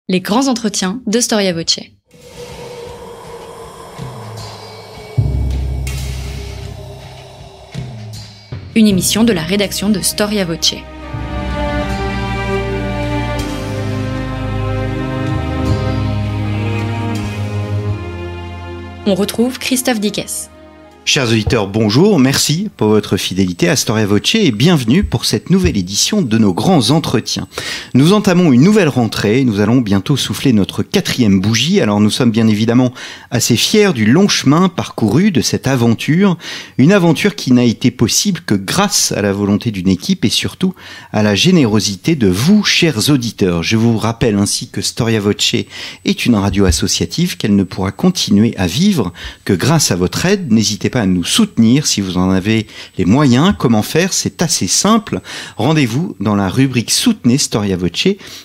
Les grands entretiens de Storia Voce. Une émission de la rédaction de Storia Voce. On retrouve Christophe Dickès. Chers auditeurs, bonjour, merci pour votre fidélité à Storia Voce et bienvenue pour cette nouvelle édition de nos grands entretiens. Nous entamons une nouvelle rentrée, nous allons bientôt souffler notre 4e bougie, alors nous sommes bien évidemment assez fiers du long chemin parcouru de cette aventure, une aventure qui n'a été possible que grâce à la volonté d'une équipe et surtout à la générosité de vous, chers auditeurs. Je vous rappelle ainsi que Storia Voce est une radio associative, qu'elle ne pourra continuer à vivre que grâce à votre aide. N'hésitez pas à nous soutenir si vous en avez les moyens. Comment faire? C'est assez simple. Rendez-vous dans la rubrique Soutenez Storia Voce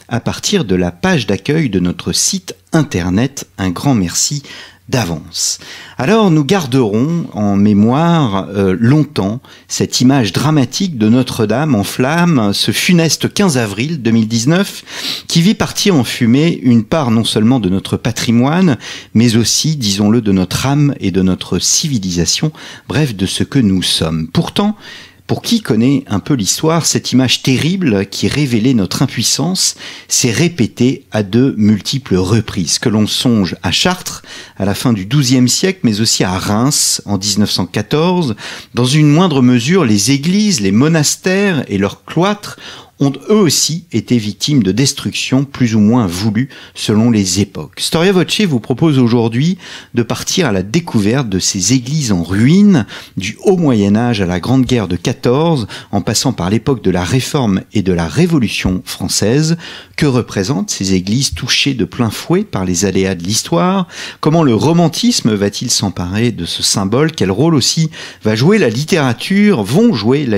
à partir de la page d'accueil de notre site internet. Un grand merci d'avance. Alors nous garderons en mémoire longtemps cette image dramatique de Notre-Dame en flammes, ce funeste 15 avril 2019 qui vit partir en fumée une part non seulement de notre patrimoine, mais aussi, disons-le, de notre âme et de notre civilisation, bref, de ce que nous sommes. Pourtant, pour qui connaît un peu l'histoire, cette image terrible qui révélait notre impuissance s'est répétée à de multiples reprises. Que l'on songe à Chartres, à la fin du XIIe siècle, mais aussi à Reims, en 1914. Dans une moindre mesure, les églises, les monastères et leurs cloîtres ont eux aussi été victimes de destruction plus ou moins voulues selon les époques. Storia Voce vous propose aujourd'hui de partir à la découverte de ces églises en ruine, du haut Moyen-Âge à la Grande Guerre de 14, en passant par l'époque de la Réforme et de la Révolution française. Que représentent ces églises touchées de plein fouet par les aléas de l'histoire? Comment le romantisme va-t-il s'emparer de ce symbole? Quel rôle aussi vont jouer la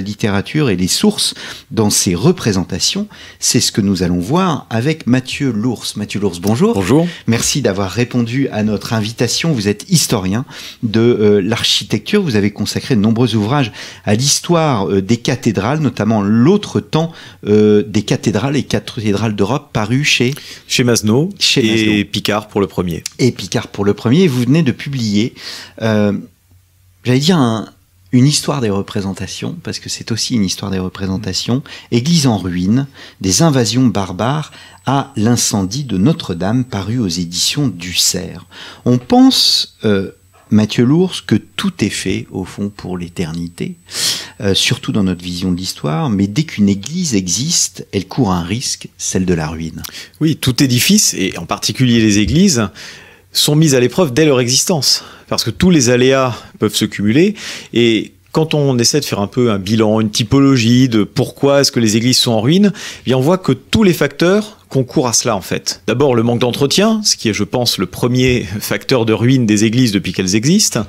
littérature et les sources dans ces représentations? C'est ce que nous allons voir avec Mathieu Lours. Mathieu Lours, bonjour. Bonjour. Merci d'avoir répondu à notre invitation. Vous êtes historien de l'architecture. Vous avez consacré de nombreux ouvrages à l'histoire des cathédrales, notamment l'autre temps des cathédrales et cathédrales d'Europe, paru chez Masneau et Picard pour le premier. Et Picard pour le premier. Vous venez de publier, j'allais dire une histoire des représentations, parce que c'est aussi une histoire des représentations, Église en ruine, des invasions barbares à l'incendie de Notre-Dame, paru aux éditions du Cerf. On pense, Mathieu Lours, que tout est fait, au fond, pour l'éternité, surtout dans notre vision de l'histoire, mais dès qu'une église existe, elle court un risque, celle de la ruine. Oui, tout édifice, et en particulier les églises, sont mises à l'épreuve dès leur existence, parce que tous les aléas peuvent se cumuler, et quand on essaie de faire un peu un bilan, une typologie de pourquoi est-ce que les églises sont en ruine, eh bien on voit que tous les facteurs concourent à cela en fait. D'abord le manque d'entretien, ce qui est je pense le premier facteur de ruine des églises depuis qu'elles existent,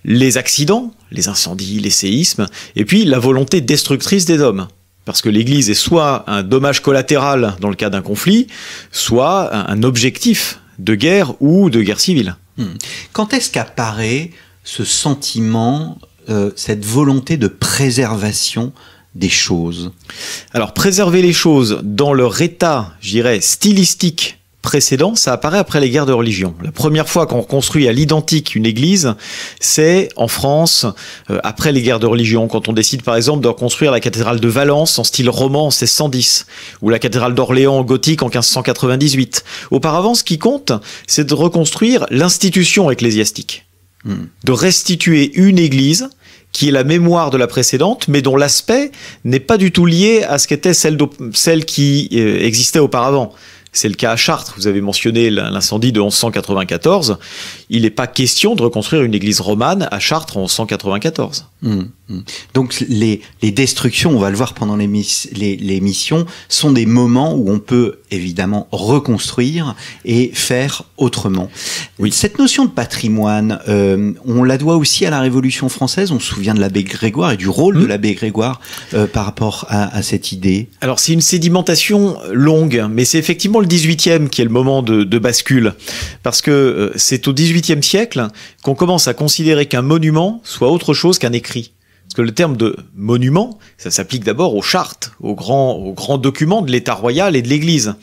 les accidents, les incendies, les séismes, et puis la volonté destructrice des hommes. Parce que l'église est soit un dommage collatéral dans le cas d'un conflit, soit un objectif de guerre ou de guerre civile. Quand est-ce qu'apparaît ce sentiment, cette volonté de préservation des choses? Alors, préserver les choses dans leur état, je dirais, stylistique précédent, ça apparaît après les guerres de religion. La première fois qu'on reconstruit à l'identique une église, c'est en France, après les guerres de religion, quand on décide par exemple de reconstruire la cathédrale de Valence en style roman en 1610, ou la cathédrale d'Orléans en gothique en 1598. Auparavant, ce qui compte, c'est de reconstruire l'institution ecclésiastique, de restituer une église qui est la mémoire de la précédente, mais dont l'aspect n'est pas du tout lié à ce qu'était celle qui existait auparavant. C'est le cas à Chartres, vous avez mentionné l'incendie de 1194. Il n'est pas question de reconstruire une église romane à Chartres en 1194. Donc les destructions, on va le voir pendant l'émission, sont des moments où on peut évidemment reconstruire et faire autrement. Oui. Cette notion de patrimoine, on la doit aussi à la Révolution française. On se souvient de l'abbé Grégoire et du rôle de l'abbé Grégoire par rapport à cette idée. Alors c'est une sédimentation longue, mais c'est effectivement le 18e qui est le moment de bascule. Parce que c'est au 18e siècle qu'on commence à considérer qu'un monument soit autre chose qu'un écrit. Parce que le terme de monument, ça s'applique d'abord aux chartes, aux grands documents de l'État royal et de l'Église.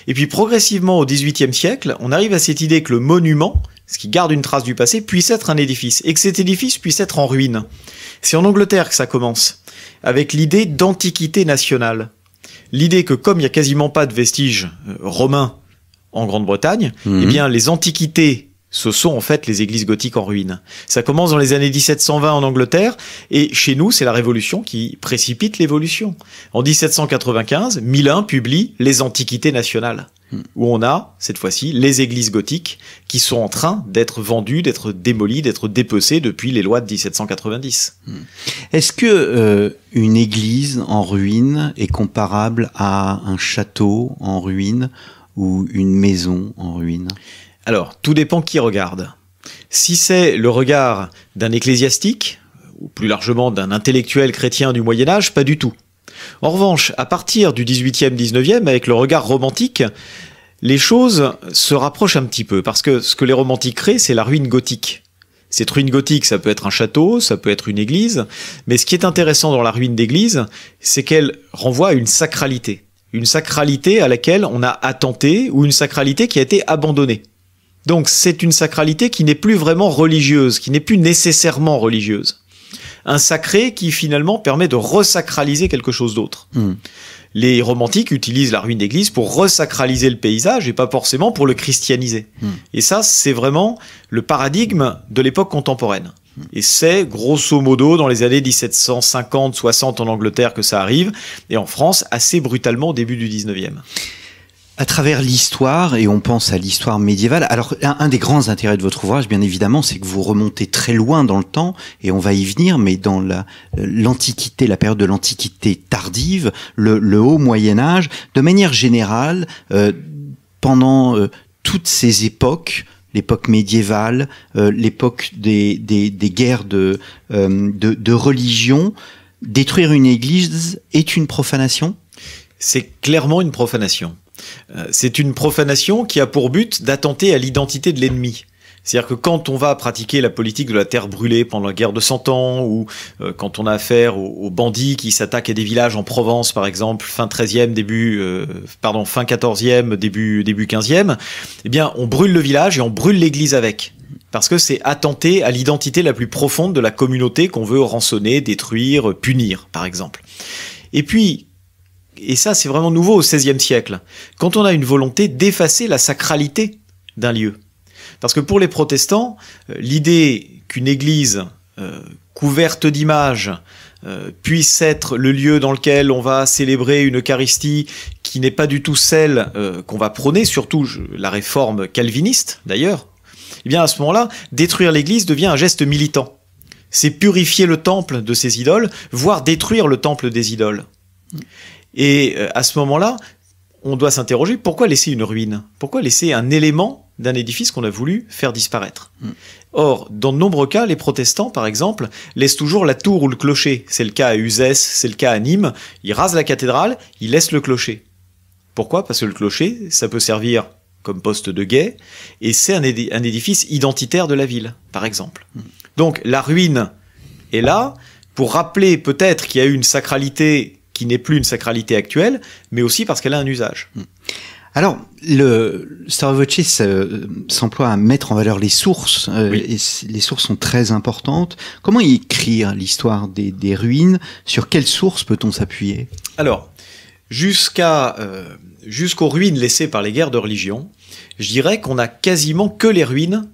Et puis progressivement, au XVIIIe siècle, on arrive à cette idée que le monument, ce qui garde une trace du passé, puisse être un édifice, et que cet édifice puisse être en ruine. C'est en Angleterre que ça commence, avec l'idée d'antiquité nationale. L'idée que comme il n'y a quasiment pas de vestiges romains en Grande-Bretagne, eh bien les antiquités, ce sont en fait les églises gothiques en ruine. Ça commence dans les années 1720 en Angleterre, et chez nous, c'est la Révolution qui précipite l'évolution. En 1795, Milan publie les Antiquités nationales, où on a, cette fois-ci, les églises gothiques qui sont en train d'être vendues, d'être démolies, d'être dépecées depuis les lois de 1790. Est-ce que une église en ruine est comparable à un château en ruine ou une maison en ruine ? Alors, tout dépend qui regarde. Si c'est le regard d'un ecclésiastique, ou plus largement d'un intellectuel chrétien du Moyen-Âge, pas du tout. En revanche, à partir du 18e, 19e, avec le regard romantique, les choses se rapprochent un petit peu, parce que ce que les romantiques créent, c'est la ruine gothique. Cette ruine gothique, ça peut être un château, ça peut être une église, mais ce qui est intéressant dans la ruine d'église, c'est qu'elle renvoie à une sacralité. Une sacralité à laquelle on a attenté, ou une sacralité qui a été abandonnée. Donc c'est une sacralité qui n'est plus vraiment religieuse, qui n'est plus nécessairement religieuse. Un sacré qui finalement permet de resacraliser quelque chose d'autre. Les romantiques utilisent la ruine d'église pour resacraliser le paysage et pas forcément pour le christianiser. Et ça, c'est vraiment le paradigme de l'époque contemporaine. Et c'est grosso modo dans les années 1750-60 en Angleterre que ça arrive, et en France assez brutalement au début du 19e. À travers l'histoire, et on pense à l'histoire médiévale, alors un des grands intérêts de votre ouvrage, bien évidemment, c'est que vous remontez très loin dans le temps, et on va y venir, mais dans l'Antiquité, la période de l'Antiquité tardive, le haut Moyen-Âge, de manière générale, pendant toutes ces époques, l'époque médiévale, l'époque des guerres de religion, détruire une église est une profanation ? C'est clairement une profanation. C'est une profanation qui a pour but d'attenter à l'identité de l'ennemi. C'est-à-dire que quand on va pratiquer la politique de la terre brûlée pendant la guerre de 100 ans, ou quand on a affaire aux bandits qui s'attaquent à des villages en Provence, par exemple, fin 13e, fin 14e, début 15e, eh bien, on brûle le village et on brûle l'église avec. Parce que c'est attenter à l'identité la plus profonde de la communauté qu'on veut rançonner, détruire, punir, par exemple. Et puis, et ça c'est vraiment nouveau au XVIe siècle, quand on a une volonté d'effacer la sacralité d'un lieu. Parce que pour les protestants, l'idée qu'une église couverte d'images puisse être le lieu dans lequel on va célébrer une Eucharistie qui n'est pas du tout celle qu'on va prôner, surtout la réforme calviniste d'ailleurs, eh bien à ce moment-là, détruire l'église devient un geste militant. C'est purifier le temple de ses idoles, voire détruire le temple des idoles. Et à ce moment-là, on doit s'interroger, pourquoi laisser une ruine ? Pourquoi laisser un élément d'un édifice qu'on a voulu faire disparaître ? Or, dans de nombreux cas, les protestants, par exemple, laissent toujours la tour ou le clocher. C'est le cas à Uzès, c'est le cas à Nîmes. Ils rasent la cathédrale, ils laissent le clocher. Pourquoi ? Parce que le clocher, ça peut servir comme poste de guet, et c'est un édifice identitaire de la ville, par exemple. Donc, la ruine est là pour rappeler peut-être qu'il y a eu une sacralité qui n'est plus une sacralité actuelle, mais aussi parce qu'elle a un usage. Alors, le Storia Voce s'emploie à mettre en valeur les sources, oui. Et les sources sont très importantes. Comment écrire l'histoire des ruines ? Sur quelles sources peut-on s'appuyer ? Alors, jusqu'aux ruines laissées par les guerres de religion, je dirais qu'on n'a quasiment que les ruines,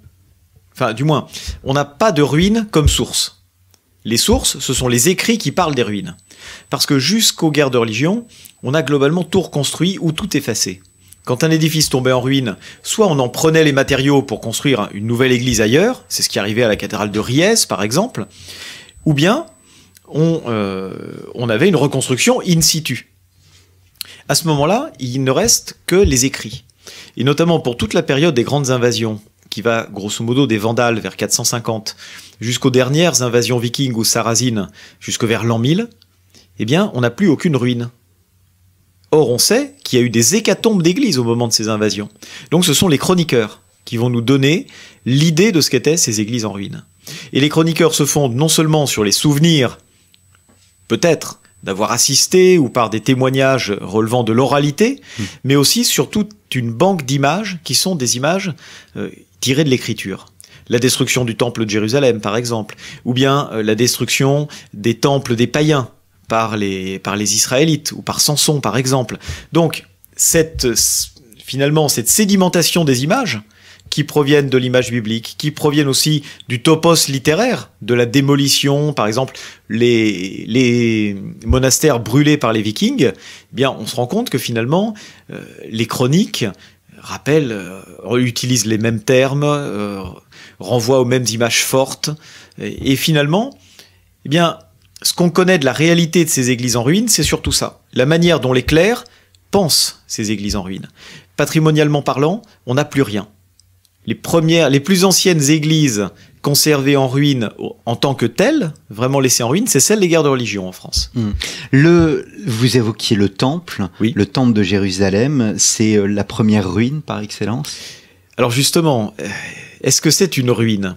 enfin du moins, on n'a pas de ruines comme source. Les sources, ce sont les écrits qui parlent des ruines. Parce que jusqu'aux guerres de religion, on a globalement tout reconstruit ou tout effacé. Quand un édifice tombait en ruine, soit on en prenait les matériaux pour construire une nouvelle église ailleurs, c'est ce qui arrivait à la cathédrale de Riez par exemple, ou bien on avait une reconstruction in situ. À ce moment-là, il ne reste que les écrits. Et notamment pour toute la période des grandes invasions, qui va grosso modo des Vandales vers 450, jusqu'aux dernières invasions vikings ou sarrasines, jusque vers l'an 1000, eh bien, on n'a plus aucune ruine. Or, on sait qu'il y a eu des hécatombes d'églises au moment de ces invasions. Donc, ce sont les chroniqueurs qui vont nous donner l'idée de ce qu'étaient ces églises en ruine. Et les chroniqueurs se fondent non seulement sur les souvenirs peut-être d'avoir assisté ou par des témoignages relevant de l'oralité, mais aussi surtout une banque d'images qui sont des images tirées de l'écriture. La destruction du temple de Jérusalem, par exemple, ou bien la destruction des temples des païens par les Israélites, ou par Samson, par exemple. Donc, finalement, cette sédimentation des images, qui proviennent de l'image biblique, qui proviennent aussi du topos littéraire, de la démolition, par exemple, les monastères brûlés par les Vikings, eh bien, on se rend compte que finalement, les chroniques utilisent les mêmes termes, renvoient aux mêmes images fortes, et finalement, eh bien, ce qu'on connaît de la réalité de ces églises en ruine, c'est surtout ça. La manière dont les clercs pensent ces églises en ruine. Patrimonialement parlant, on n'a plus rien. Les plus anciennes églises conservées en ruine en tant que telles, vraiment laissées en ruine, c'est celles des guerres de religion en France. Vous évoquiez le temple, oui. Le temple de Jérusalem, c'est la première ruine par excellence. Alors justement, est-ce que c'est une ruine ?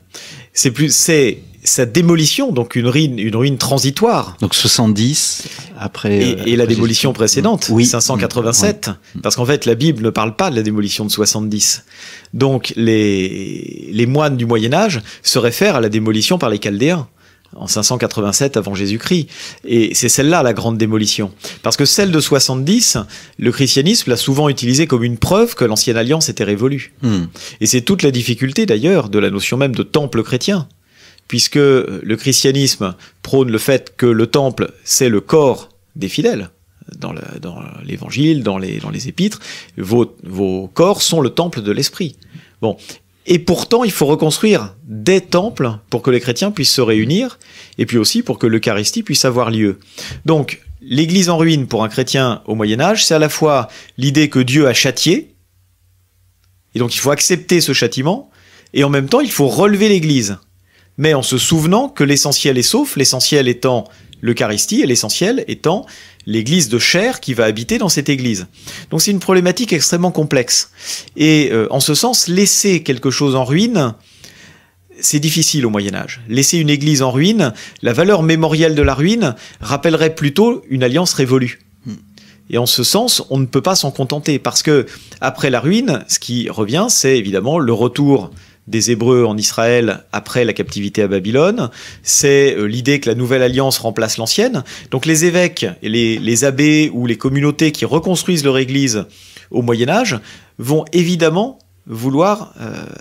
C'est sa démolition, donc une ruine transitoire. Donc 70 après. Et la démolition précédente, oui. 587, parce qu'en fait la Bible ne parle pas de la démolition de 70. Donc les moines du Moyen Âge se réfèrent à la démolition par les Chaldéens en 587 avant Jésus-Christ. Et c'est celle-là la grande démolition. Parce que celle de 70, le christianisme l'a souvent utilisée comme une preuve que l'ancienne alliance était révolue. Et c'est toute la difficulté d'ailleurs de la notion même de temple chrétien. Puisque le christianisme prône le fait que le temple, c'est le corps des fidèles. Dans l'évangile, dans les épîtres, vos corps sont le temple de l'esprit. Bon. Et pourtant, il faut reconstruire des temples pour que les chrétiens puissent se réunir, et puis aussi pour que l'Eucharistie puisse avoir lieu. Donc, l'église en ruine pour un chrétien au Moyen-Âge, c'est à la fois l'idée que Dieu a châtié, et donc il faut accepter ce châtiment, et en même temps, il faut relever l'église. Mais en se souvenant que l'essentiel est sauf, l'essentiel étant l'Eucharistie et l'essentiel étant l'église de chair qui va habiter dans cette église. Donc c'est une problématique extrêmement complexe. Et en ce sens, laisser quelque chose en ruine, c'est difficile au Moyen-Âge. Laisser une église en ruine, la valeur mémorielle de la ruine rappellerait plutôt une alliance révolue. Et en ce sens, on ne peut pas s'en contenter, parce que après la ruine, ce qui revient, c'est évidemment le retour des Hébreux en Israël après la captivité à Babylone, c'est l'idée que la nouvelle alliance remplace l'ancienne. Donc les évêques et les abbés ou les communautés qui reconstruisent leur église au Moyen-Âge vont évidemment vouloir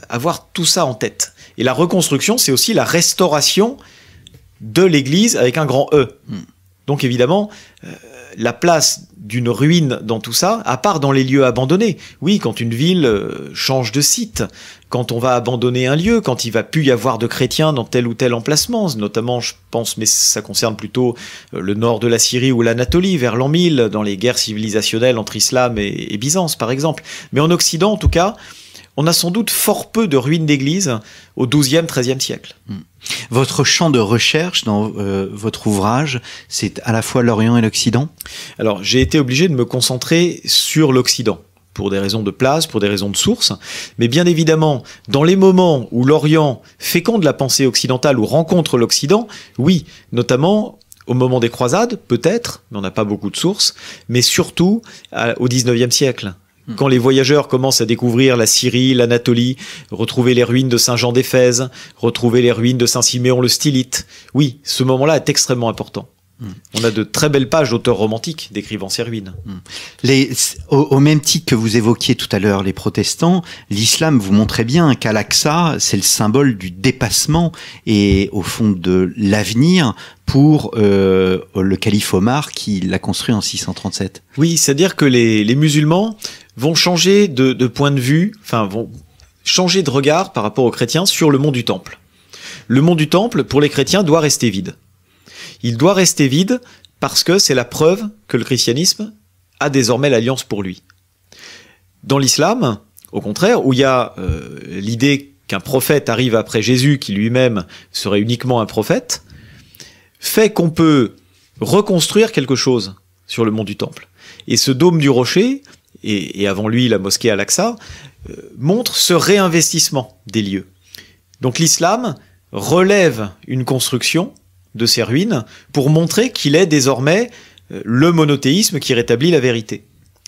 avoir tout ça en tête. Et la reconstruction, c'est aussi la restauration de l'église avec un grand E. Donc évidemment, la place d'une ruine dans tout ça, à part dans les lieux abandonnés. Oui, quand une ville change de site, quand on va abandonner un lieu, quand il va plus y avoir de chrétiens dans tel ou tel emplacement, notamment, je pense, mais ça concerne plutôt le nord de la Syrie ou l'Anatolie, vers l'an 1000, dans les guerres civilisationnelles entre Islam et Byzance, par exemple. Mais en Occident, en tout cas, on a sans doute fort peu de ruines d'églises au XIIe, XIIIe siècle. Votre champ de recherche dans votre ouvrage, c'est à la fois l'Orient et l'Occident ? Alors, j'ai été obligé de me concentrer sur l'Occident, pour des raisons de place, pour des raisons de source. Mais bien évidemment, dans les moments où l'Orient féconde la pensée occidentale ou rencontre l'Occident, oui, notamment au moment des croisades, peut-être, mais on n'a pas beaucoup de sources, mais surtout au XIXe siècle. Quand les voyageurs commencent à découvrir la Syrie, l'Anatolie, retrouver les ruines de Saint-Jean d'Éphèse, retrouver les ruines de Saint-Siméon le Stylite, oui, ce moment-là est extrêmement important. On a de très belles pages d'auteurs romantiques décrivant ces ruines. Au même titre que vous évoquiez tout à l'heure les protestants, l'islam vous montrait bien qu'Al-Aqsa, c'est le symbole du dépassement et au fond de l'avenir pour le calife Omar qui l'a construit en 637. Oui, c'est-à-dire que les musulmans vont changer de point de vue, enfin vont changer de regard par rapport aux chrétiens sur le mont du Temple. Le mont du Temple, pour les chrétiens, doit rester vide. Il doit rester vide parce que c'est la preuve que le christianisme a désormais l'alliance pour lui. Dans l'islam, au contraire, où il y a l'idée qu'un prophète arrive après Jésus, qui lui-même serait uniquement un prophète, fait qu'on peut reconstruire quelque chose sur le mont du Temple. Et ce dôme du rocher, et avant lui la mosquée Al-Aqsa, montre ce réinvestissement des lieux. Donc l'islam relève une construction de ces ruines pour montrer qu'il est désormais le monothéisme qui rétablit la vérité.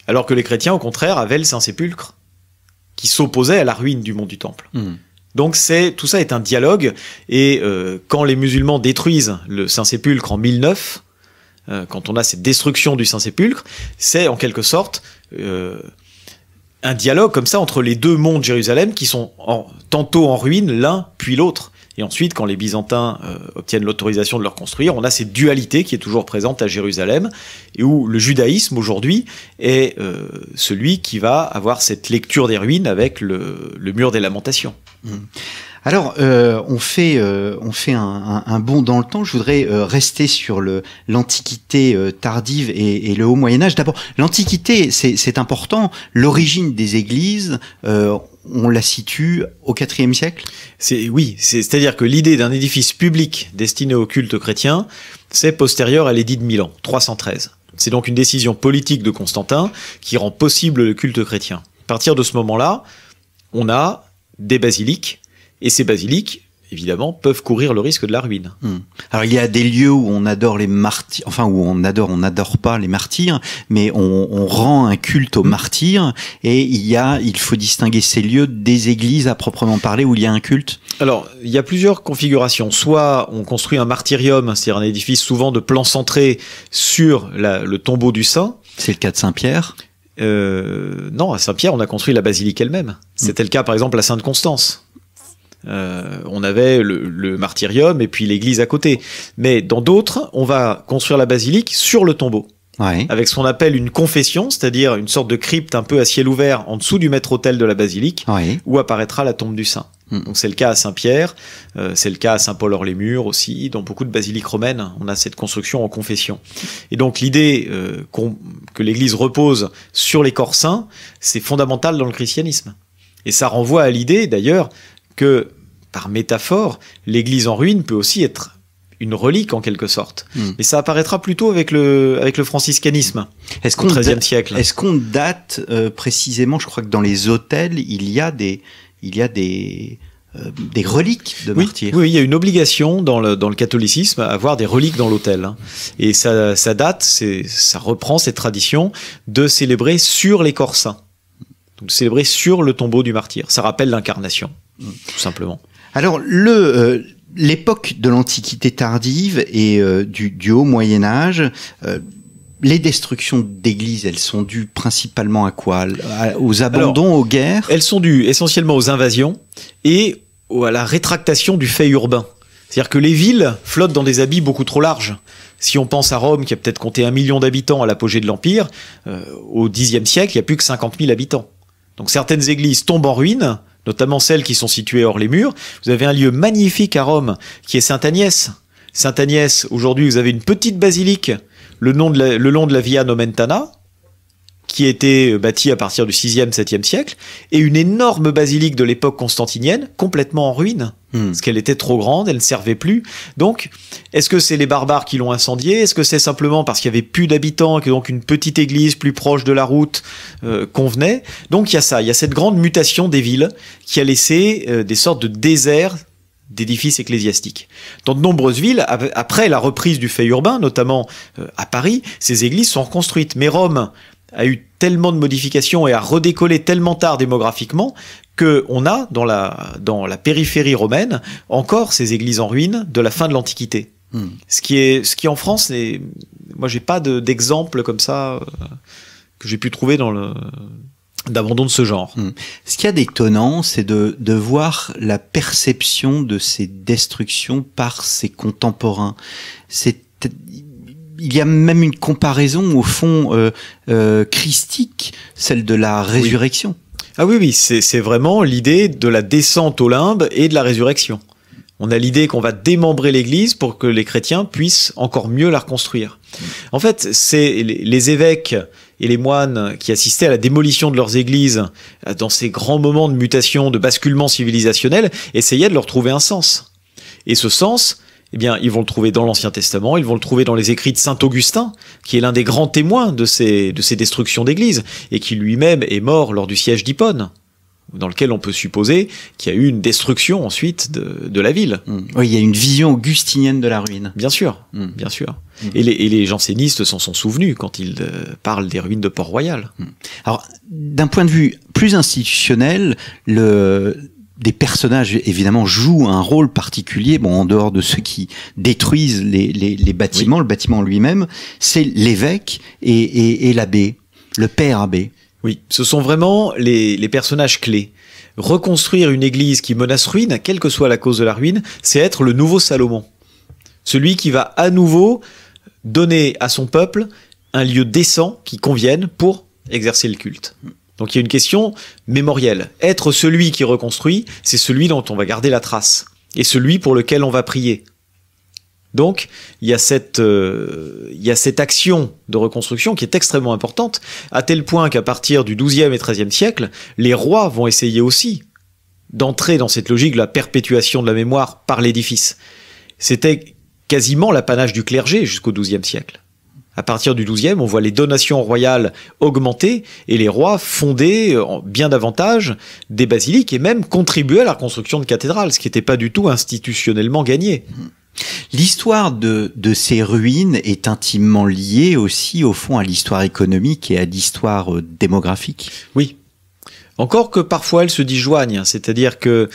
Alors que les chrétiens, au contraire, avaient le Saint-Sépulcre, qui s'opposait à la ruine du mont du Temple. Donc tout ça est un dialogue, et quand les musulmans détruisent le Saint-Sépulcre en 1009, quand on a cette destruction du Saint-Sépulcre, c'est en quelque sorte un dialogue comme ça entre les deux monts de Jérusalem qui sont tantôt en ruine l'un puis l'autre. Et ensuite, quand les Byzantins obtiennent l'autorisation de le reconstruire, on a cette dualité qui est toujours présente à Jérusalem, et où le judaïsme aujourd'hui est celui qui va avoir cette lecture des ruines avec le mur des lamentations. Alors, on fait un bond dans le temps. Je voudrais rester sur l'Antiquité tardive et le Haut Moyen-Âge. D'abord, l'Antiquité, c'est important. L'origine des églises, on la situe au IVe siècle. C'est-à-dire que l'idée d'un édifice public destiné au culte chrétien, c'est postérieur à l'édit de Milan, 313. C'est donc une décision politique de Constantin qui rend possible le culte chrétien. À partir de ce moment-là, on a des basiliques, et ces basiliques, évidemment, peuvent courir le risque de la ruine. Alors, il y a des lieux où on adore les martyrs, enfin, où on n'adore pas les martyrs, mais on rend un culte aux martyrs, et il faut distinguer ces lieux des églises à proprement parler où il y a un culte. Alors, il y a plusieurs configurations. Soit on construit un martyrium, c'est-à-dire un édifice souvent de plan centré sur le tombeau du saint. C'est le cas de Saint-Pierre. Non, à Saint-Pierre, on a construit la basilique elle-même. C'était le cas, par exemple, à Sainte-Constance. On avait le martyrium et puis l'église à côté. Mais dans d'autres, on va construire la basilique sur le tombeau. Ouais. Avec ce qu'on appelle une confession, c'est-à-dire une sorte de crypte un peu à ciel ouvert en dessous du maître-autel de la basilique, ouais, où apparaîtra la tombe du saint. Donc c'est le cas à Saint-Pierre, c'est le cas à Saint-Paul-hors-les-Murs aussi. Dans beaucoup de basiliques romaines, on a cette construction en confession. Et donc l'idée que l'Église repose sur les corps saints, c'est fondamental dans le christianisme. Et ça renvoie à l'idée d'ailleurs que, par métaphore, l'Église en ruine peut aussi être une relique en quelque sorte. Mais ça apparaîtra plutôt avec le franciscanisme au XIIIe siècle. Est-ce qu'on date précisément, je crois que dans les autels, il y a des reliques de martyrs. Oui, il y a une obligation dans le catholicisme à avoir des reliques dans l'autel. Et ça date, ça reprend cette tradition de célébrer sur les corps saints. Donc de célébrer sur le tombeau du martyr. Ça rappelle l'incarnation, tout simplement. Alors, l'époque de l'Antiquité tardive et du Haut Moyen-Âge, les destructions d'églises, elles sont dues principalement à quoi? Aux abandons, aux guerres? Elles sont dues essentiellement aux invasions et à la rétractation du fait urbain. C'est-à-dire que les villes flottent dans des habits beaucoup trop larges. Si on pense à Rome, qui a peut-être compté 1 million d'habitants à l'apogée de l'Empire, au Xe siècle, il n'y a plus que 50 000 habitants. Donc certaines églises tombent en ruine, notamment celles qui sont situées hors les murs. Vous avez un lieu magnifique à Rome, qui est Sainte-Agnès. Sainte-Agnès, aujourd'hui, vous avez une petite basilique le long de la Via Nomentana, qui a été bâtie à partir du 6e, 7e siècle, et une énorme basilique de l'époque constantinienne, complètement en ruine, parce qu'elle était trop grande, elle ne servait plus. Donc, est-ce que c'est les barbares qui l'ont incendiée? Est-ce que c'est simplement parce qu'il y avait plus d'habitants, et que donc une petite église plus proche de la route convenait? Donc il y a ça, il y a cette grande mutation des villes qui a laissé des sortes de déserts d'édifices ecclésiastiques. Dans de nombreuses villes, après la reprise du fait urbain, notamment à Paris, ces églises sont reconstruites. Mais Rome a eu tellement de modifications et a redécollé tellement tard démographiquement qu'on a, dans la périphérie romaine, encore ces églises en ruine de la fin de l'Antiquité. Ce qui en France, moi j'ai pas d'exemple comme ça que j'ai pu trouver d'abandon de ce genre. Ce qu'il y a d'étonnant, c'est de voir la perception de ces destructions par ses contemporains. Il y a même une comparaison au fond christique, celle de la résurrection. Oui. Ah oui, c'est vraiment l'idée de la descente au limbe et de la résurrection. On a l'idée qu'on va démembrer l'Église pour que les chrétiens puissent encore mieux la reconstruire. En fait, c'est les évêques et les moines qui assistaient à la démolition de leurs églises dans ces grands moments de mutation, de basculement civilisationnel, essayaient de leur trouver un sens. Et ce sens, eh bien, ils vont le trouver dans l'Ancien Testament, ils vont le trouver dans les écrits de saint Augustin, qui est l'un des grands témoins de ces destructions d'églises, et qui lui-même est mort lors du siège d'Hippone. dans lequel on peut supposer qu'il y a eu une destruction ensuite de la ville. Oui, il y a une vision augustinienne de la ruine. Bien sûr, bien sûr. Et les jansénistes s'en sont souvenus quand ils parlent des ruines de Port-Royal. Alors, d'un point de vue plus institutionnel, des personnages, évidemment, jouent un rôle particulier, en dehors de ceux qui détruisent les bâtiments, le bâtiment lui-même, c'est l'évêque et l'abbé, le père abbé. Oui, ce sont vraiment les personnages clés. Reconstruire une église qui menace ruine, quelle que soit la cause de la ruine, c'est être le nouveau Salomon. Celui qui va à nouveau donner à son peuple un lieu décent qui convienne pour exercer le culte. Donc il y a une question mémorielle. Être celui qui reconstruit, c'est celui dont on va garder la trace, et celui pour lequel on va prier. Donc, il y a cette action de reconstruction qui est extrêmement importante, à tel point qu'à partir du XIIe et XIIIe siècle, les rois vont essayer aussi d'entrer dans cette logique de la perpétuation de la mémoire par l'édifice. C'était quasiment l'apanage du clergé jusqu'au XIIe siècle. À partir du XIIe, on voit les donations royales augmenter et les rois fonder bien davantage des basiliques et même contribuer à la reconstruction de cathédrales, ce qui n'était pas du tout institutionnellement gagné. L'histoire de ces ruines est intimement liée aussi, au fond, à l'histoire économique et à l'histoire démographique. Oui. Encore que parfois elles se disjoignent, c'est-à-dire que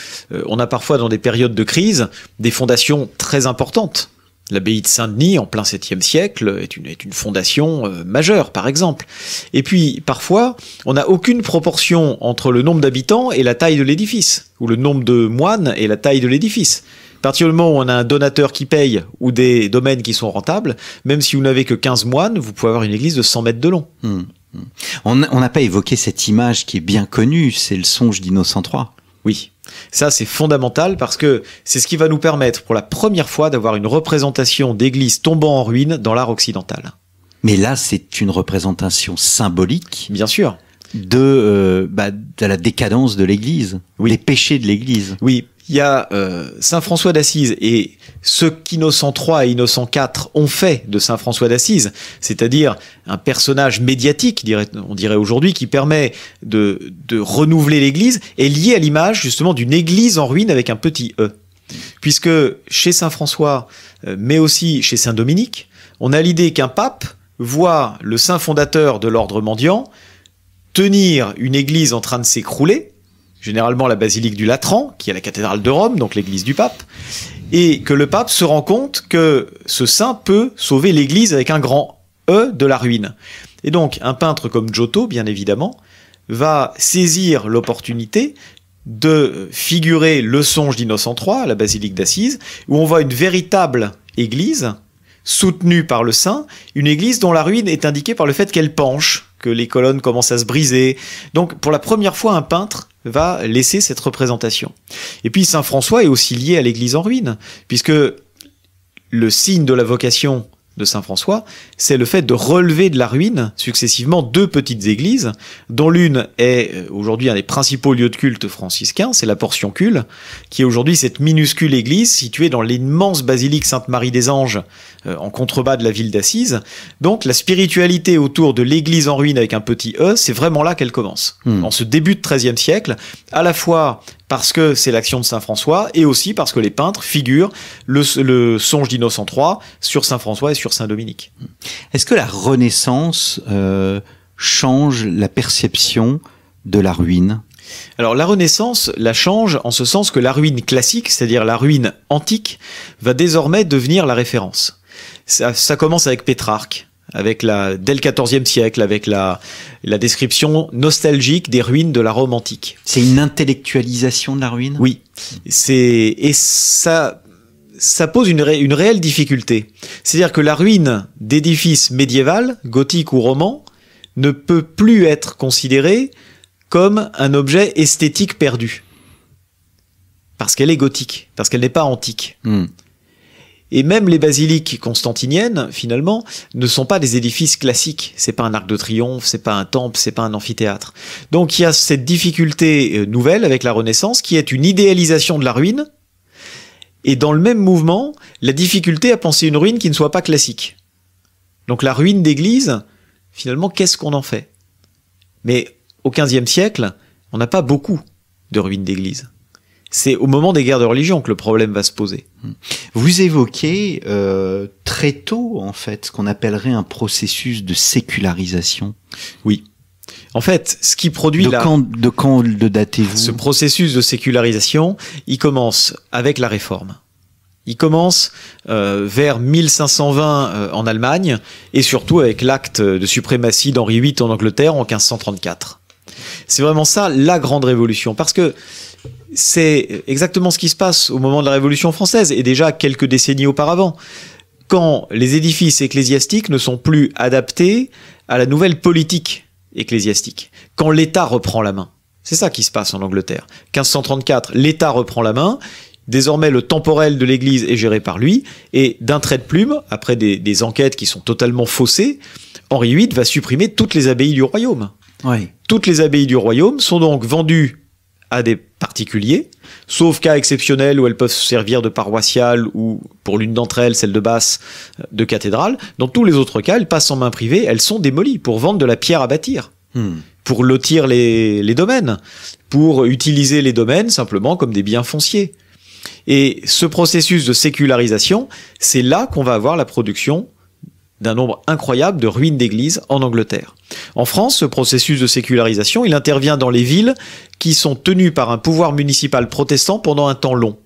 on a parfois dans des périodes de crise des fondations très importantes. L'abbaye de Saint-Denis, en plein 7e siècle, est une fondation majeure, par exemple. Et puis, parfois, on n'a aucune proportion entre le nombre d'habitants et la taille de l'édifice, ou le nombre de moines et la taille de l'édifice. À partir du moment où on a un donateur qui paye ou des domaines qui sont rentables, même si vous n'avez que 15 moines, vous pouvez avoir une église de 100 mètres de long. On n'a pas évoqué cette image qui est bien connue, c'est le songe d'Innocent III. Oui, ça c'est fondamental parce que c'est ce qui va nous permettre pour la première fois d'avoir une représentation d'église tombant en ruine dans l'art occidental. Mais là, c'est une représentation symbolique. Bien sûr. De la décadence de l'église, des péchés de l'église. Oui. Il y a Saint François d'Assise et ce qu'Innocent III et Innocent IV ont fait de Saint François d'Assise, c'est-à-dire un personnage médiatique, on dirait aujourd'hui, qui permet de renouveler l'Église, est lié à l'image justement d'une Église en ruine avec un petit E. Puisque chez Saint François, mais aussi chez Saint Dominique, on a l'idée qu'un pape voit le saint fondateur de l'ordre mendiant tenir une Église en train de s'écrouler, généralement la basilique du Latran, qui est la cathédrale de Rome, donc l'église du pape, et que le pape se rend compte que ce saint peut sauver l'église avec un grand E de la ruine. Et donc, un peintre comme Giotto, bien évidemment, va saisir l'opportunité de figurer le songe d'Innocent III à la basilique d'Assise, où on voit une véritable église soutenue par le saint, une église dont la ruine est indiquée par le fait qu'elle penche, que les colonnes commencent à se briser. Donc, pour la première fois, un peintre va laisser cette représentation. Et puis, Saint François est aussi lié à l'église en ruine, puisque le signe de la vocation de Saint François, c'est le fait de relever de la ruine successivement deux petites églises, dont l'une est aujourd'hui un des principaux lieux de culte franciscains, c'est la Portioncule, qui est aujourd'hui cette minuscule église située dans l'immense basilique Sainte-Marie des Anges, en contrebas de la ville d'Assise. Donc la spiritualité autour de l'église en ruine avec un petit E, c'est vraiment là qu'elle commence. En ce début de XIIIe siècle, à la fois parce que c'est l'action de Saint François, et aussi parce que les peintres figurent le songe d'Innocent III sur Saint François et sur Saint Dominique. Est-ce que la Renaissance change la perception de la ruine ? Alors la Renaissance la change en ce sens que la ruine classique, c'est-à-dire la ruine antique, va désormais devenir la référence. Ça commence avec Pétrarque, dès le XIVe siècle, avec la description nostalgique des ruines de la Rome antique. C'est une intellectualisation de la ruine ? Oui, et ça pose une réelle difficulté. C'est-à-dire que la ruine d'édifices médiévaux, gothiques ou romans, ne peut plus être considérée comme un objet esthétique perdu. Parce qu'elle est gothique, parce qu'elle n'est pas antique. Et même les basiliques constantiniennes, finalement, ne sont pas des édifices classiques. C'est pas un arc de triomphe, c'est pas un temple, c'est pas un amphithéâtre. Donc il y a cette difficulté nouvelle avec la Renaissance, qui est une idéalisation de la ruine, et dans le même mouvement, la difficulté à penser une ruine qui ne soit pas classique. Donc la ruine d'église, finalement, qu'est-ce qu'on en fait ? Mais au XVe siècle, on n'a pas beaucoup de ruines d'églises. C'est au moment des guerres de religion que le problème va se poser. Vous évoquez très tôt, en fait, ce qu'on appellerait un processus de sécularisation. Oui. En fait, ce qui produit de quand le datez-vous? Ce processus de sécularisation, il commence avec la Réforme. Il commence vers 1520 en Allemagne et surtout avec l'acte de suprématie d'Henri VIII en Angleterre en 1534. C'est vraiment ça la grande révolution, parce que c'est exactement ce qui se passe au moment de la Révolution française et déjà quelques décennies auparavant, quand les édifices ecclésiastiques ne sont plus adaptés à la nouvelle politique ecclésiastique, quand l'État reprend la main. C'est ça qui se passe en Angleterre. 1534, l'État reprend la main. Désormais, le temporel de l'Église est géré par lui, et d'un trait de plume, après des enquêtes qui sont totalement faussées, Henri VIII va supprimer toutes les abbayes du royaume. Oui. Toutes les abbayes du royaume sont donc vendues à des particuliers, sauf cas exceptionnels où elles peuvent se servir de paroissiales ou, pour l'une d'entre elles, celle de Basse, de cathédrale. Dans tous les autres cas, elles passent en main privée, elles sont démolies pour vendre de la pierre à bâtir. Pour lotir les domaines, pour utiliser les domaines simplement comme des biens fonciers. Et ce processus de sécularisation, c'est là qu'on va avoir la production d'un nombre incroyable de ruines d'églises en Angleterre. En France, ce processus de sécularisation, il intervient dans les villes qui sont tenues par un pouvoir municipal protestant pendant un temps long.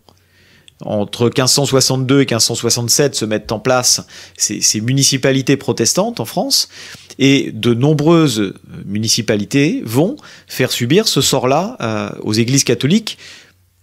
Entre 1562 et 1567 se mettent en place ces municipalités protestantes en France, et de nombreuses municipalités vont faire subir ce sort-là aux églises catholiques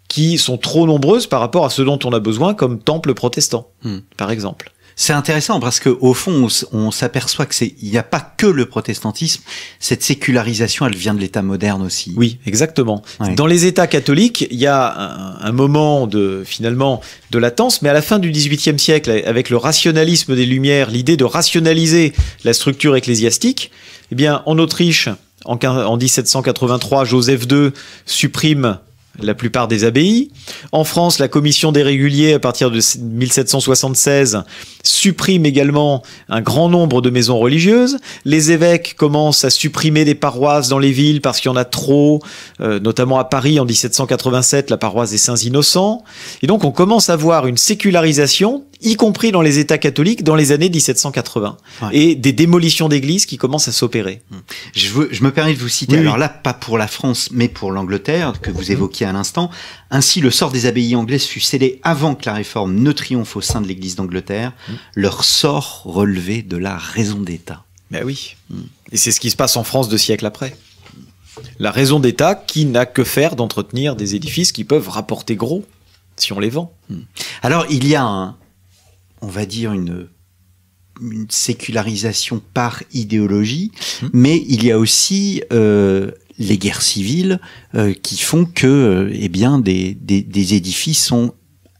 qui sont trop nombreuses par rapport à ce dont on a besoin comme temples protestants, par exemple. C'est intéressant parce que au fond, on s'aperçoit que il n'y a pas que le protestantisme. Cette sécularisation, elle vient de l'État moderne aussi. Oui, exactement. Ouais. Dans les États catholiques, il y a un moment finalement de latence, mais à la fin du XVIIIe siècle, avec le rationalisme des Lumières, l'idée de rationaliser la structure ecclésiastique, eh bien, en Autriche, en 1783, Joseph II supprime la plupart des abbayes. En France, la commission des réguliers, à partir de 1776, supprime également un grand nombre de maisons religieuses. Les évêques commencent à supprimer des paroisses dans les villes parce qu'il y en a trop, notamment à Paris en 1787, la paroisse des Saints-Innocents. Et donc on commence à voir une sécularisation, y compris dans les États catholiques, dans les années 1780. Ouais. Et des démolitions d'églises qui commencent à s'opérer. Je me permets de vous citer, alors là, pas pour la France, mais pour l'Angleterre, que vous évoquiez à l'instant. Ainsi, le sort des abbayes anglaises fut scellé avant que la réforme ne triomphe au sein de l'Église d'Angleterre. Leur sort relevait de la raison d'État. Ben oui. Et c'est ce qui se passe en France 2 siècles après. La raison d'État qui n'a que faire d'entretenir des édifices qui peuvent rapporter gros si on les vend. Alors, il y a on va dire une sécularisation par idéologie, mais il y a aussi les guerres civiles qui font que eh bien des édifices sont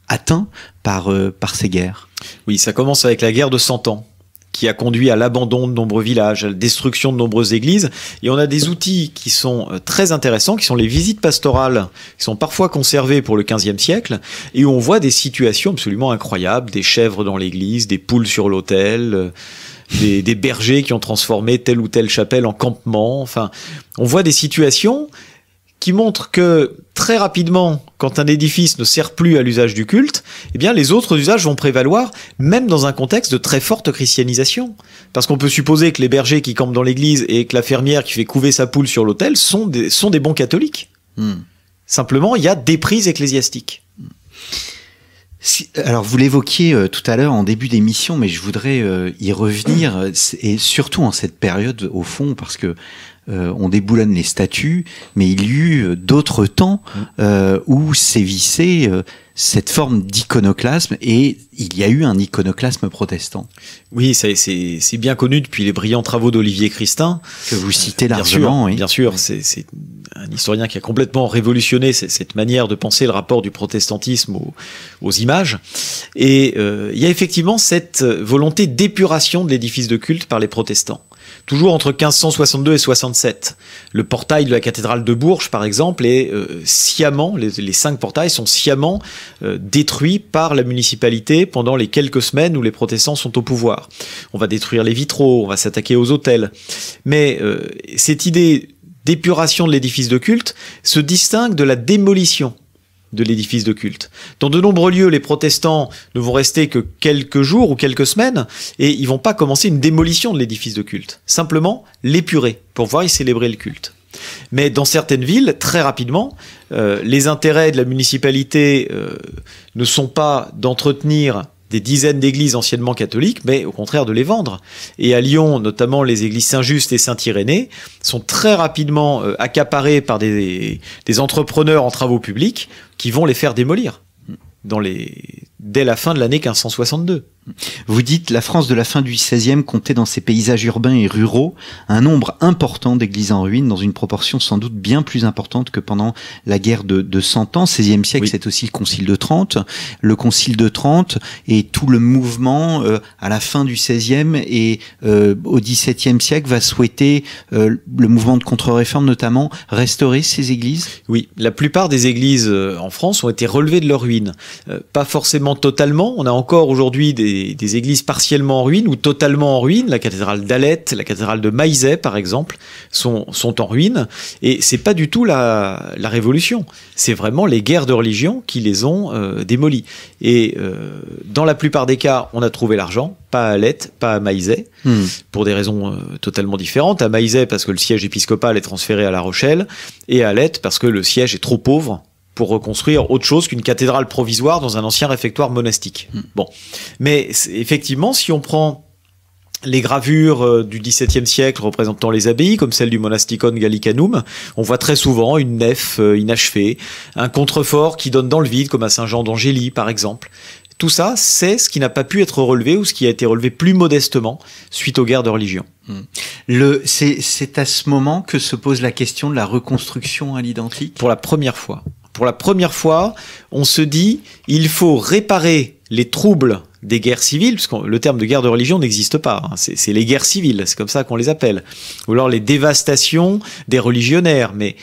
atteints par ces guerres. Oui, ça commence avec la guerre de 100 ans, qui a conduit à l'abandon de nombreux villages, à la destruction de nombreuses églises. Et on a des outils qui sont très intéressants, qui sont les visites pastorales, qui sont parfois conservées pour le XVe siècle, et où on voit des situations absolument incroyables, des chèvres dans l'église, des poules sur l'autel, des bergers qui ont transformé telle ou telle chapelle en campement. Enfin, on voit des situations qui montrent que très rapidement, quand un édifice ne sert plus à l'usage du culte, eh bien les autres usages vont prévaloir, même dans un contexte de très forte christianisation. Parce qu'on peut supposer que les bergers qui campent dans l'église et que la fermière qui fait couver sa poule sur l'autel sont des bons catholiques. Simplement, il y a des prises ecclésiastiques. Alors, vous l'évoquiez tout à l'heure en début d'émission, mais je voudrais y revenir, et surtout en cette période, au fond, parce que on déboulonne les statues, mais il y eut d'autres temps où sévissait cette forme d'iconoclasme, et il y a eu un iconoclasme protestant. Oui, c'est bien connu depuis les brillants travaux d'Olivier Christin. Que vous citez largement, oui. Bien sûr, c'est un historien qui a complètement révolutionné cette manière de penser le rapport du protestantisme aux images. Et il y a effectivement cette volonté d'épuration de l'édifice de culte par les protestants. Toujours entre 1562 et 67. Le portail de la cathédrale de Bourges, par exemple, est sciemment, les 5 portails sont sciemment détruits par la municipalité pendant les quelques semaines où les protestants sont au pouvoir. On va détruire les vitraux, on va s'attaquer aux autels. Mais cette idée d'épuration de l'édifice de culte se distingue de la démolition de l'édifice de culte. Dans de nombreux lieux, les protestants ne vont rester que quelques jours ou quelques semaines et ils vont pas commencer une démolition de l'édifice de culte. Simplement l'épurer pour pouvoir y célébrer le culte. Mais dans certaines villes, très rapidement, les intérêts de la municipalité ne sont pas d'entretenir des dizaines d'églises anciennement catholiques, mais au contraire de les vendre. Et à Lyon, notamment les églises Saint-Just et Saint-Irénée sont très rapidement accaparées par des entrepreneurs en travaux publics qui vont les faire démolir dès la fin de l'année 1562. Vous dites, la France de la fin du XVIe comptait dans ses paysages urbains et ruraux un nombre important d'églises en ruine, dans une proportion sans doute bien plus importante que pendant la guerre de 100 ans. 16e siècle, oui. C'est aussi le Concile de Trente. Le Concile de Trente et tout le mouvement à la fin du XVIe et au XVIIe siècle va souhaiter, le mouvement de contre-réforme notamment, restaurer ces églises. Oui, la plupart des églises en France ont été relevées de leur ruine. Pas forcément totalement. On a encore aujourd'hui des églises partiellement en ruine ou totalement en ruine. La cathédrale d'Alette, la cathédrale de Maillezais, par exemple, sont en ruine. Et c'est pas du tout la Révolution. C'est vraiment les guerres de religion qui les ont démolies. Et dans la plupart des cas, on a trouvé l'argent. Pas à Alette, pas à Maillezais, pour des raisons totalement différentes. À Maillezais, parce que le siège épiscopal est transféré à La Rochelle, et à Alette, parce que le siège est trop pauvre pour reconstruire autre chose qu'une cathédrale provisoire dans un ancien réfectoire monastique. Bon. Mais effectivement, si on prend les gravures du XVIIe siècle représentant les abbayes, comme celle du Monasticon Gallicanum, on voit très souvent une nef inachevée, un contrefort qui donne dans le vide, comme à Saint-Jean d'Angély, par exemple. Tout ça, c'est ce qui n'a pas pu être relevé ou ce qui a été relevé plus modestement suite aux guerres de religion. C'est à ce moment que se pose la question de la reconstruction à l'identique ? Pour la première fois. Pour la première fois, on se dit, il faut réparer les troubles des guerres civiles, parce que le terme de guerre de religion n'existe pas, hein. C'est les guerres civiles, c'est comme ça qu'on les appelle. Ou alors les dévastations des religionnaires, mais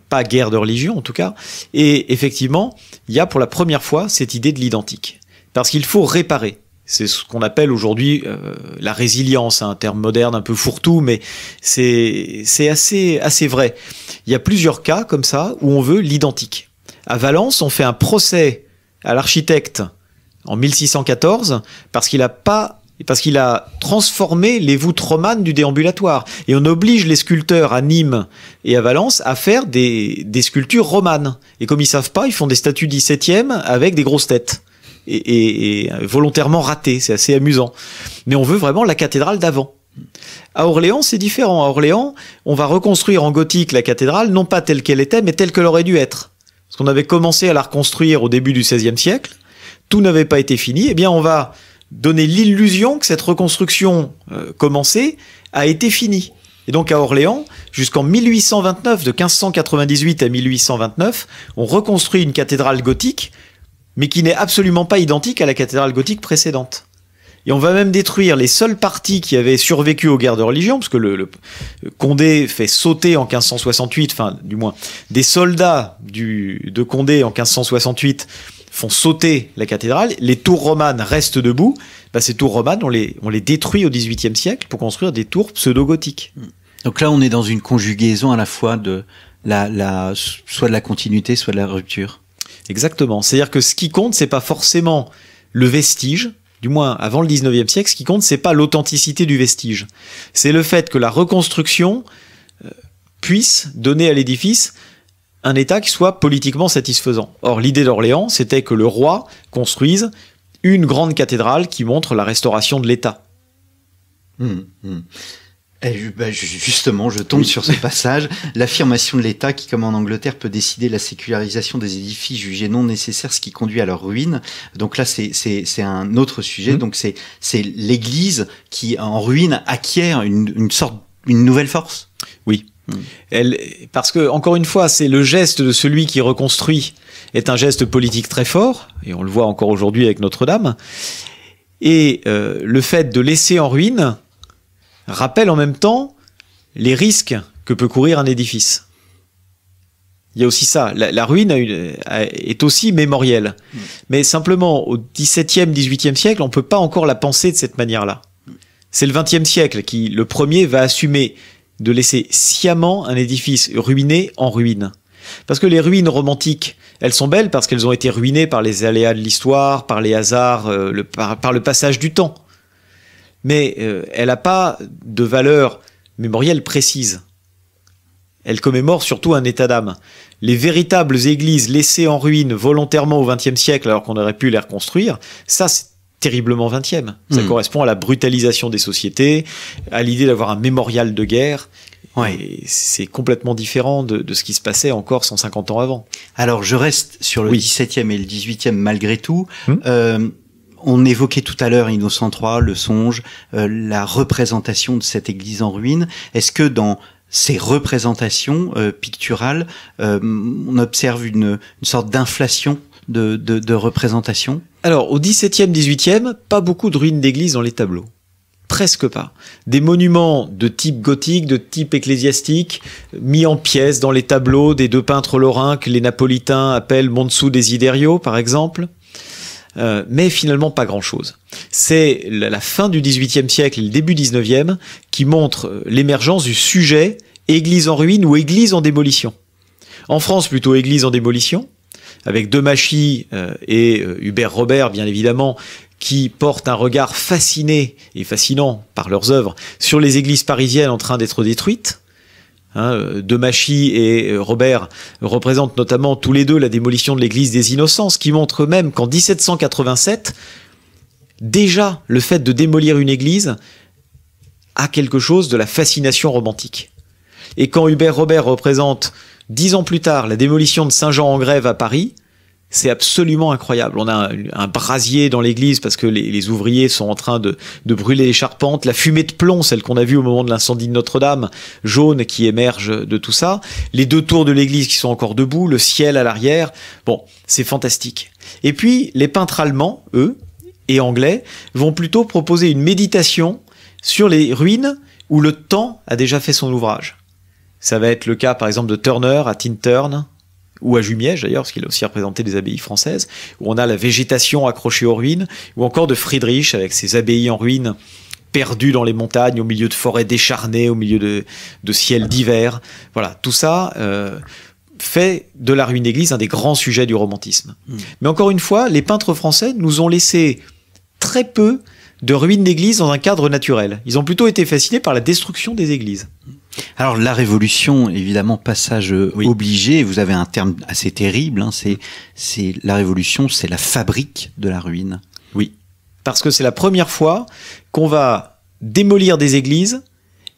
pas guerre de religion en tout cas. Et effectivement, il y a pour la première fois cette idée de l'identique. Parce qu'il faut réparer. C'est ce qu'on appelle aujourd'hui la résilience, un terme moderne un peu fourre-tout, mais c'est assez vrai. Il y a plusieurs cas comme ça où on veut l'identique. À Valence, on fait un procès à l'architecte en 1614 parce qu'il a transformé les voûtes romanes du déambulatoire. Et on oblige les sculpteurs à Nîmes et à Valence à faire des sculptures romanes. Et comme ils savent pas, ils font des statues 17e avec des grosses têtes. Et volontairement ratées, c'est assez amusant. Mais on veut vraiment la cathédrale d'avant. À Orléans, c'est différent. À Orléans, on va reconstruire en gothique la cathédrale, non pas telle qu'elle était, mais telle qu'elle aurait dû être. Parce qu'on avait commencé à la reconstruire au début du XVIe siècle, tout n'avait pas été fini, eh bien on va donner l'illusion que cette reconstruction commencée a été finie. Et donc à Orléans, jusqu'en 1829, de 1598 à 1829, on reconstruit une cathédrale gothique, mais qui n'est absolument pas identique à la cathédrale gothique précédente. Et on va même détruire les seules parties qui avaient survécu aux guerres de religion, parce que le Condé fait sauter en 1568, enfin du moins, des soldats de Condé en 1568 font sauter la cathédrale, les tours romanes restent debout, ces tours romanes, on les détruit au XVIIIe siècle pour construire des tours pseudo-gothiques. Donc là, on est dans une conjugaison à la fois de soit de la continuité, soit de la rupture. Exactement. C'est-à-dire que ce qui compte, c'est pas forcément le vestige, du moins avant le 19e siècle, ce qui compte, c'est pas l'authenticité du vestige. C'est le fait que la reconstruction puisse donner à l'édifice un état qui soit politiquement satisfaisant. Or, l'idée d'Orléans, c'était que le roi construise une grande cathédrale qui montre la restauration de l'État. Justement, je tombe sur ce passage. L'affirmation de l'État qui, comme en Angleterre, peut décider la sécularisation des édifices jugés non nécessaires, ce qui conduit à leur ruine. Donc là, c'est un autre sujet. Donc c'est l'Église qui, en ruine, acquiert une nouvelle force. Oui. Parce que, encore une fois, c'est le geste de celui qui reconstruit est un geste politique très fort, et on le voit encore aujourd'hui avec Notre-Dame. Et le fait de laisser en ruine rappelle en même temps les risques que peut courir un édifice. Il y a aussi ça. La ruine est aussi mémorielle. Mais simplement, au XVIIe, XVIIIe siècle, on ne peut pas encore la penser de cette manière-là. C'est le XXe siècle qui, le premier, va assumer de laisser sciemment un édifice ruiné en ruine. Parce que les ruines romantiques, elles sont belles parce qu'elles ont été ruinées par les aléas de l'histoire, par les hasards, par le passage du temps. Mais elle n'a pas de valeur mémorielle précise. Elle commémore surtout un état d'âme. Les véritables églises laissées en ruine volontairement au XXe siècle alors qu'on aurait pu les reconstruire, ça c'est terriblement XXe. Ça correspond à la brutalisation des sociétés, à l'idée d'avoir un mémorial de guerre. Ouais. Et c'est complètement différent de ce qui se passait encore 150 ans avant. Alors je reste sur le 17e et le 18e malgré tout. On évoquait tout à l'heure Innocent III, le songe, la représentation de cette église en ruine. Est-ce que dans ces représentations picturales, on observe une sorte d'inflation de représentation? Alors, au XVIIe, XVIIIe, pas beaucoup de ruines d'églises dans les tableaux. Presque pas. Des monuments de type gothique, de type ecclésiastique, mis en pièces dans les tableaux des deux peintres lorrains que les napolitains appellent Montsou Desiderio, par exemple. Mais finalement pas grand-chose. C'est la fin du XVIIIe siècle et le début XIXe qui montre l'émergence du sujet église en ruine ou église en démolition. En France, plutôt église en démolition, avec Demachy et Hubert Robert, bien évidemment, qui portent un regard fasciné et fascinant par leurs œuvres sur les églises parisiennes en train d'être détruites. Demachy et Robert représentent notamment tous les deux la démolition de l'église des Innocents, ce qui montre même qu'en 1787, déjà le fait de démolir une église a quelque chose de la fascination romantique. Et quand Hubert Robert représente 10 ans plus tard la démolition de Saint-Jean-en-Grève à Paris, c'est absolument incroyable. On a un brasier dans l'église parce que les ouvriers sont en train de brûler les charpentes. La fumée de plomb, celle qu'on a vue au moment de l'incendie de Notre-Dame, jaune, qui émerge de tout ça. Les deux tours de l'église qui sont encore debout, le ciel à l'arrière. Bon, c'est fantastique. Et puis, les peintres allemands, eux, et anglais, vont plutôt proposer une méditation sur les ruines où le temps a déjà fait son ouvrage. Ça va être le cas, par exemple, de Turner à Tintern, ou à Jumièges d'ailleurs, parce qu'il a aussi représenté des abbayes françaises, où on a la végétation accrochée aux ruines, ou encore de Friedrich avec ses abbayes en ruines perdues dans les montagnes, au milieu de forêts décharnées, au milieu de ciels d'hiver. Voilà, tout ça fait de la ruine d'église un des grands sujets du romantisme. Mais encore une fois, les peintres français nous ont laissé très peu de ruines d'églises dans un cadre naturel. Ils ont plutôt été fascinés par la destruction des églises. Alors la Révolution, évidemment, passage obligé. Vous avez un terme assez terrible. Hein, c'est la Révolution, c'est la fabrique de la ruine. Oui, parce que c'est la première fois qu'on va démolir des églises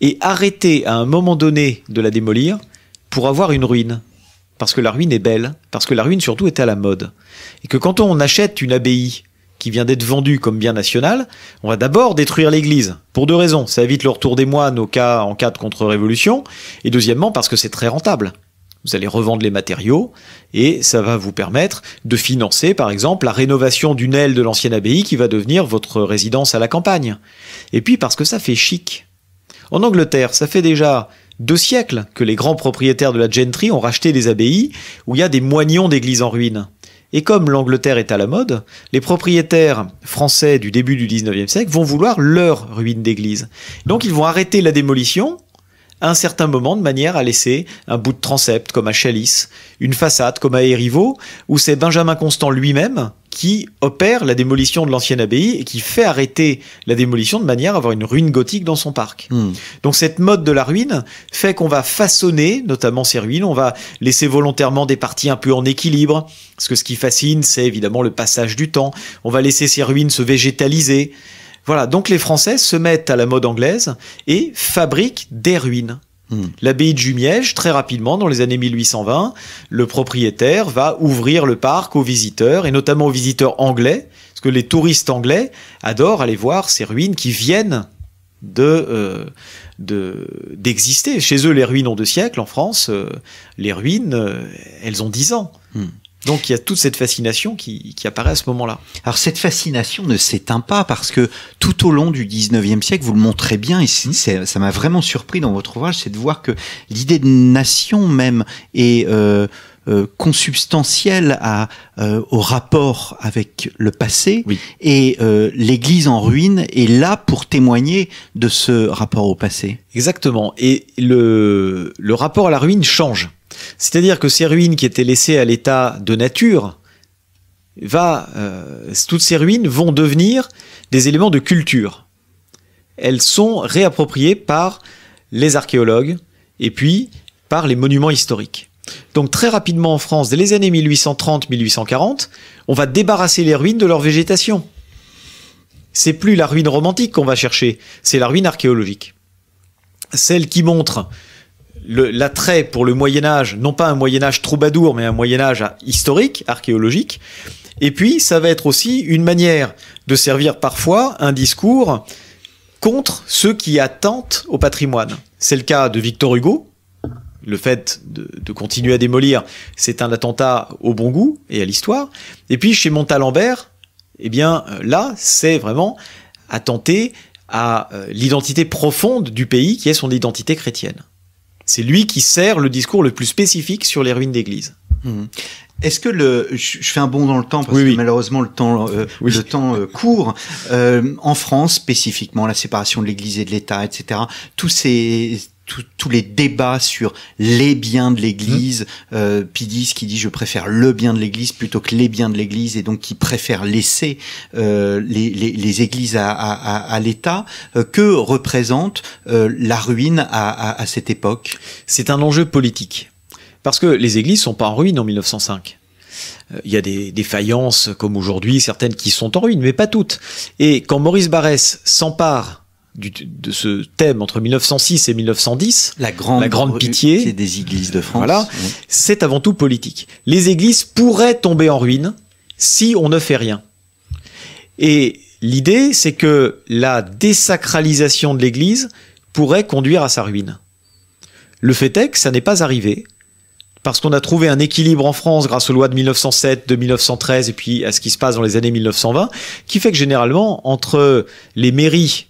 et arrêter à un moment donné de la démolir pour avoir une ruine. Parce que la ruine est belle, parce que la ruine surtout est à la mode. Et que quand on achète une abbaye qui vient d'être vendue comme bien national, on va d'abord détruire l'église, pour deux raisons. Ça évite le retour des moines en cas de contre-révolution, et deuxièmement parce que c'est très rentable. Vous allez revendre les matériaux, et ça va vous permettre de financer, par exemple, la rénovation d'une aile de l'ancienne abbaye qui va devenir votre résidence à la campagne. Et puis parce que ça fait chic. En Angleterre, ça fait déjà 2 siècles que les grands propriétaires de la gentry ont racheté des abbayes où il y a des moignons d'églises en ruine. Et comme l'Angleterre est à la mode, les propriétaires français du début du 19e siècle vont vouloir leur ruine d'église. Donc ils vont arrêter la démolition à un certain moment de manière à laisser un bout de transept comme à Chalice, une façade comme à Hériveau, où c'est Benjamin Constant lui-même qui opère la démolition de l'ancienne abbaye et qui fait arrêter la démolition de manière à avoir une ruine gothique dans son parc. Donc cette mode de la ruine fait qu'on va façonner notamment ces ruines, on va laisser volontairement des parties un peu en équilibre, parce que ce qui fascine, c'est évidemment le passage du temps. On va laisser ces ruines se végétaliser. Voilà, donc les Français se mettent à la mode anglaise et fabriquent des ruines. L'abbaye de Jumièges, très rapidement, dans les années 1820, le propriétaire va ouvrir le parc aux visiteurs, et notamment aux visiteurs anglais, parce que les touristes anglais adorent aller voir ces ruines qui viennent d'exister. Chez eux, les ruines ont 2 siècles. En France, les ruines, elles ont 10 ans. Donc il y a toute cette fascination qui apparaît à ce moment-là. Alors cette fascination ne s'éteint pas parce que tout au long du 19e siècle, vous le montrez bien, et ça m'a vraiment surpris dans votre ouvrage, c'est de voir que l'idée de nation même est consubstantielle au rapport avec le passé, Oui. et l'église en ruine est là pour témoigner de ce rapport au passé. Exactement. Et le rapport à la ruine change. C'est-à-dire que ces ruines qui étaient laissées à l'état de nature, toutes ces ruines vont devenir des éléments de culture. Elles sont réappropriées par les archéologues et puis par les monuments historiques. Donc très rapidement en France, dès les années 1830-1840, on va débarrasser les ruines de leur végétation. C'est plus la ruine romantique qu'on va chercher, c'est la ruine archéologique. Celle qui montre l'attrait pour le Moyen-Âge, non pas un Moyen-Âge troubadour, mais un Moyen-Âge historique, archéologique. Et puis, ça va être aussi une manière de servir parfois un discours contre ceux qui attentent au patrimoine. C'est le cas de Victor Hugo. Le fait de continuer à démolir, c'est un attentat au bon goût et à l'histoire. Et puis, chez Montalembert, eh bien, là, c'est vraiment attenter à l'identité profonde du pays, qui est son identité chrétienne. C'est lui qui sert le discours le plus spécifique sur les ruines d'église. Est-ce que je fais un bond dans le temps parce Oui. que malheureusement le temps court. En France spécifiquement, la séparation de l'Église et de l'État, etc. Tous les débats sur les biens de l'Église, Pidis qui dit je préfère le bien de l'Église plutôt que les biens de l'Église, et donc qui préfère laisser les églises à l'État. Que représente la ruine à cette époque? C'est un enjeu politique. Parce que les églises sont pas en ruine en 1905. Il y a des faïences, comme aujourd'hui, certaines qui sont en ruine, mais pas toutes. Et quand Maurice Barrès s'empare de ce thème entre 1906 et 1910, la grande pitié, c'est des églises de France. Voilà, oui. C'est avant tout politique. Les églises pourraient tomber en ruine si on ne fait rien. Et l'idée, c'est que la désacralisation de l'église pourrait conduire à sa ruine. Le fait est que ça n'est pas arrivé, parce qu'on a trouvé un équilibre en France grâce aux lois de 1907, de 1913 et puis à ce qui se passe dans les années 1920, qui fait que généralement, entre les mairies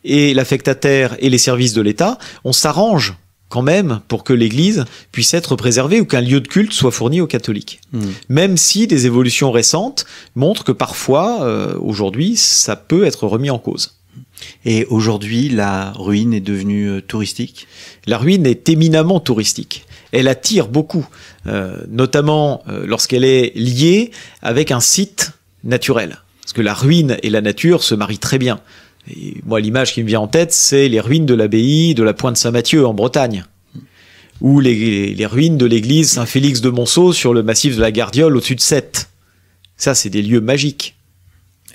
et l'affectataire et les services de l'État, on s'arrange quand même pour que l'Église puisse être préservée ou qu'un lieu de culte soit fourni aux catholiques. Même si des évolutions récentes montrent que parfois, aujourd'hui, ça peut être remis en cause. Et aujourd'hui, la ruine est devenue touristique? La ruine est éminemment touristique. Elle attire beaucoup, notamment lorsqu'elle est liée avec un site naturel. Parce que la ruine et la nature se marient très bien. Et moi, l'image qui me vient en tête, c'est les ruines de l'abbaye de la Pointe Saint-Mathieu en Bretagne, ou les ruines de l'église Saint-Félix de Monceau sur le massif de la Gardiole au-dessus de Sète. Ça, c'est des lieux magiques.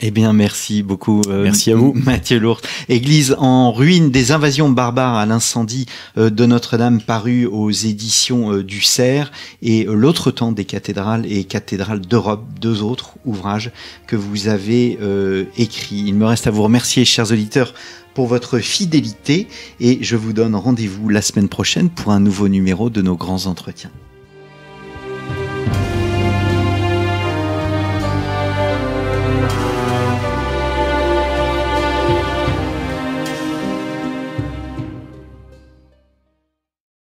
Eh bien, merci beaucoup. Merci à vous. Mathieu Lourdes. Église en ruine, des invasions barbares à l'incendie de Notre-Dame, paru aux éditions du Cerf, et L'autre temps des cathédrales et cathédrales d'Europe, 2 autres ouvrages que vous avez écrits. Il me reste à vous remercier, chers auditeurs, pour votre fidélité, et je vous donne rendez-vous la semaine prochaine pour un nouveau numéro de nos grands entretiens.